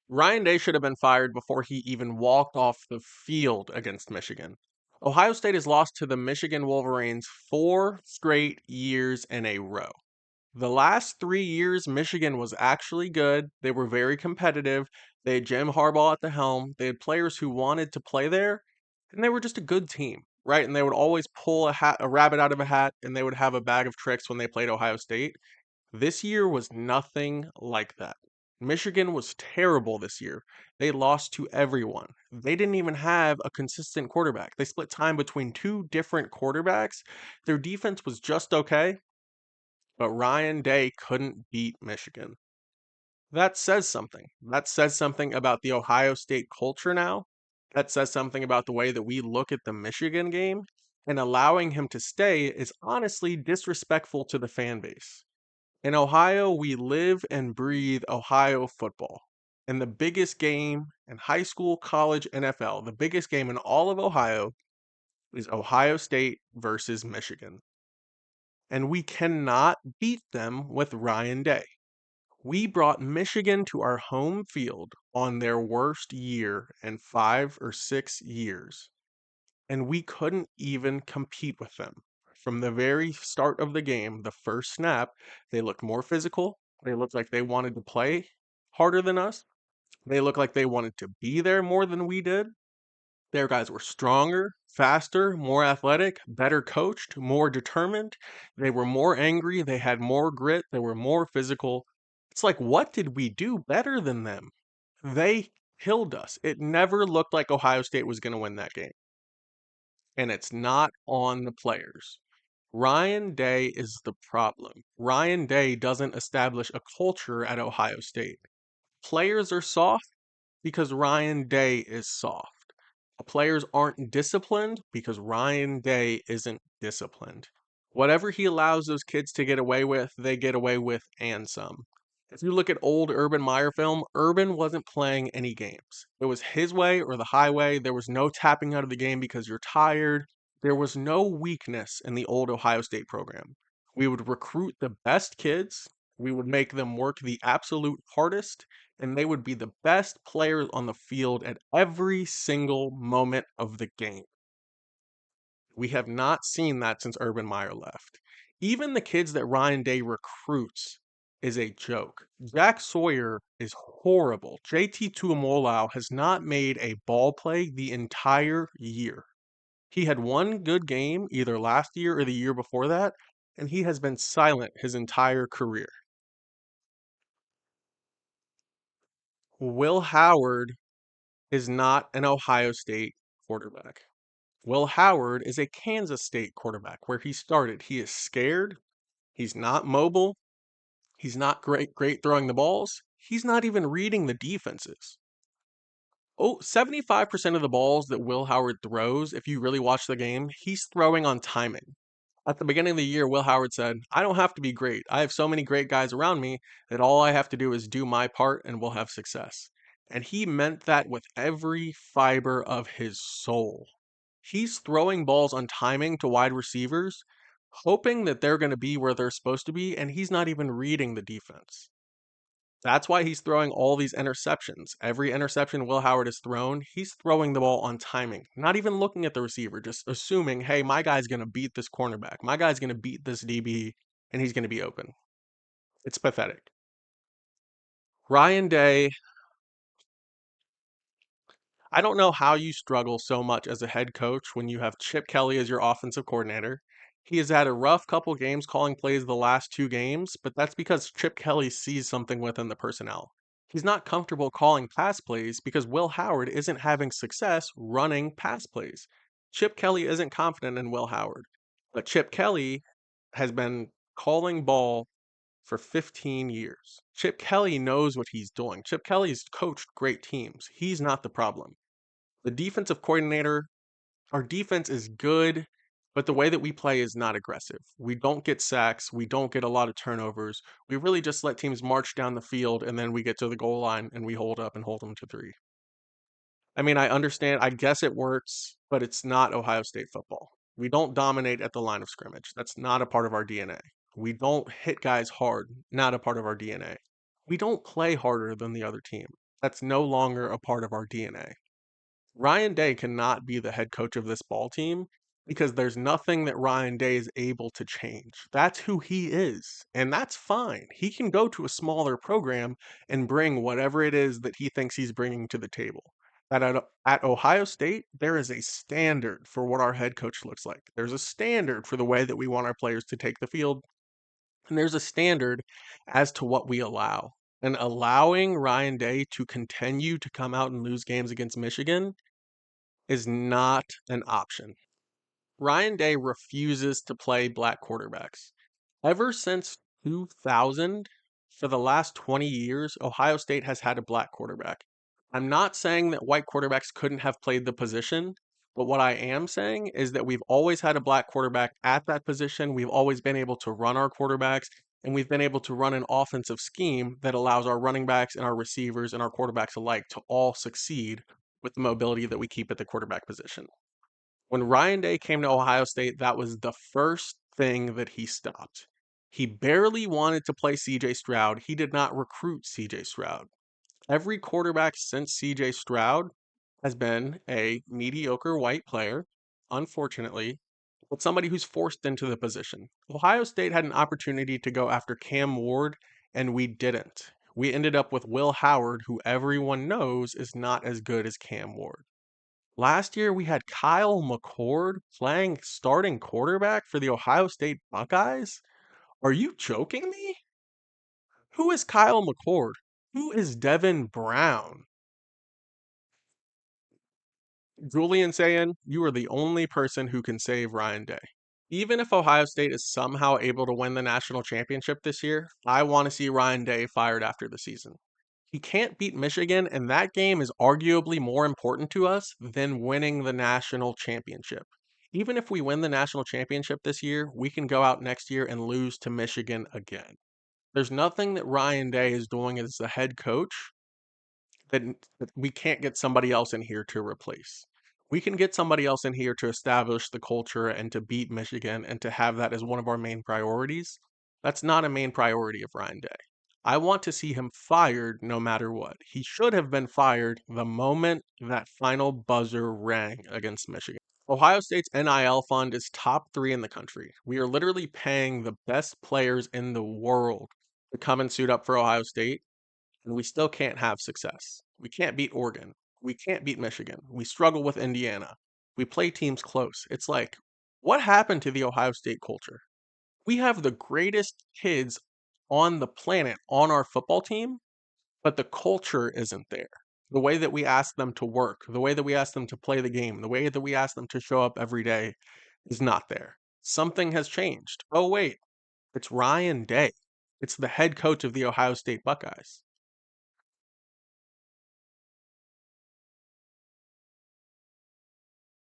Ryan Day should have been fired before he even walked off the field against Michigan. Ohio State has lost to the Michigan Wolverines 4 straight years in a row. The last 3 years, Michigan was actually good. They were very competitive. They had Jim Harbaugh at the helm. They had players who wanted to play there, and they were just a good team, right? And they would always pull a rabbit out of a hat, and they would have a bag of tricks when they played Ohio State. This year was nothing like that. Michigan was terrible this year. They lost to everyone. They didn't even have a consistent quarterback. They split time between two different quarterbacks. Their defense was just okay, but Ryan Day couldn't beat Michigan. That says something. That says something about the Ohio State culture now. That says something about the way that we look at the Michigan game. And allowing him to stay is honestly disrespectful to the fan base. In Ohio, we live and breathe Ohio football. And the biggest game in high school, college, NFL, the biggest game in all of Ohio is Ohio State versus Michigan. And we cannot beat them with Ryan Day. We brought Michigan to our home field on their worst year in 5 or 6 years, and we couldn't even compete with them. From the very start of the game, the first snap, they looked more physical. They looked like they wanted to play harder than us. They looked like they wanted to be there more than we did. Their guys were stronger, faster, more athletic, better coached, more determined. They were more angry. They had more grit. They were more physical. It's like, what did we do better than them? They killed us. It never looked like Ohio State was going to win that game. And it's not on the players. Ryan Day is the problem. Ryan Day doesn't establish a culture at Ohio State. Players are soft because Ryan Day is soft. Players aren't disciplined because Ryan Day isn't disciplined. Whatever he allows those kids to get away with, they get away with and some. If you look at old Urban Meyer film, Urban wasn't playing any games. It was his way or the highway. There was no tapping out of the game because you're tired. There was no weakness in the old Ohio State program. We would recruit the best kids. We would make them work the absolute hardest, and they would be the best players on the field at every single moment of the game. We have not seen that since Urban Meyer left. Even the kids that Ryan Day recruits is a joke. Jack Sawyer is horrible. JT Tuimoloau has not made a ball play the entire year. He had one good game either last year or the year before that, and he has been silent his entire career. Will Howard is not an Ohio State quarterback. Will Howard is a Kansas State quarterback where he started. He is scared. He's not mobile. He's not great throwing the balls. He's not even reading the defenses. Oh, 75% of the balls that Will Howard throws, if you really watch the game, he's throwing on timing. At the beginning of the year, Will Howard said, I don't have to be great. I have so many great guys around me that all I have to do is do my part and we'll have success. And he meant that with every fiber of his soul. He's throwing balls on timing to wide receivers, hoping that they're going to be where they're supposed to be, and he's not even reading the defense. That's why he's throwing all these interceptions. Every interception Will Howard has thrown, he's throwing the ball on timing, not even looking at the receiver, just assuming, hey, my guy's going to beat this cornerback. My guy's going to beat this DB, and he's going to be open. It's pathetic. Ryan Day, I don't know how you struggle so much as a head coach when you have Chip Kelly as your offensive coordinator. He has had a rough couple games calling plays the last 2 games, but that's because Chip Kelly sees something within the personnel. He's not comfortable calling pass plays because Will Howard isn't having success running pass plays. Chip Kelly isn't confident in Will Howard, but Chip Kelly has been calling ball for 15 years. Chip Kelly knows what he's doing. Chip Kelly's coached great teams. He's not the problem. The defensive coordinator, our defense is good, but the way that we play is not aggressive. We don't get sacks. We don't get a lot of turnovers. We really just let teams march down the field and then we get to the goal line and we hold up and hold them to three. I mean, I understand. I guess it works, but it's not Ohio State football. We don't dominate at the line of scrimmage. That's not a part of our DNA. We don't hit guys hard, not a part of our DNA. We don't play harder than the other team. That's no longer a part of our DNA. Ryan Day cannot be the head coach of this ball team because there's nothing that Ryan Day is able to change. That's who he is, and that's fine. He can go to a smaller program and bring whatever it is that he thinks he's bringing to the table. At Ohio State, there is a standard for what our head coach looks like. There's a standard for the way that we want our players to take the field, and there's a standard as to what we allow. And allowing Ryan Day to continue to come out and lose games against Michigan is not an option. Ryan Day refuses to play black quarterbacks. Ever since 2000, for the last 20 years, Ohio State has had a black quarterback. I'm not saying that white quarterbacks couldn't have played the position, but what I am saying is that we've always had a black quarterback at that position. We've always been able to run our quarterbacks, and we've been able to run an offensive scheme that allows our running backs and our receivers and our quarterbacks alike to all succeed with the mobility that we keep at the quarterback position. When Ryan Day came to Ohio State, that was the first thing that he stopped. He barely wanted to play CJ Stroud. He did not recruit CJ Stroud. Every quarterback since CJ Stroud has been a mediocre white player, unfortunately, but somebody who's forced into the position. Ohio State had an opportunity to go after Cam Ward, and we didn't. We ended up with Will Howard, who everyone knows is not as good as Cam Ward. Last year, we had Kyle McCord playing starting quarterback for the Ohio State Buckeyes. Are you joking me? Who is Kyle McCord? Who is Devin Brown? Julian saying you are the only person who can save Ryan Day. Even if Ohio State is somehow able to win the national championship this year, I want to see Ryan Day fired after the season. He can't beat Michigan, and that game is arguably more important to us than winning the national championship. Even if we win the national championship this year, we can go out next year and lose to Michigan again. There's nothing that Ryan Day is doing as the head coach that we can't get somebody else in here to replace. We can get somebody else in here to establish the culture and to beat Michigan and to have that as one of our main priorities. That's not a main priority of Ryan Day. I want to see him fired no matter what. He should have been fired the moment that final buzzer rang against Michigan. Ohio State's NIL fund is top 3 in the country. We are literally paying the best players in the world to come and suit up for Ohio State, and we still can't have success. We can't beat Oregon. We can't beat Michigan. We struggle with Indiana. We play teams close. It's like, what happened to the Ohio State culture? We have the greatest kids on the planet on our football team, but the culture isn't there. The way that we ask them to work, the way that we ask them to play the game, the way that we ask them to show up every day is not there. Something has changed. Oh, wait, it's Ryan Day. It's the head coach of the Ohio State Buckeyes.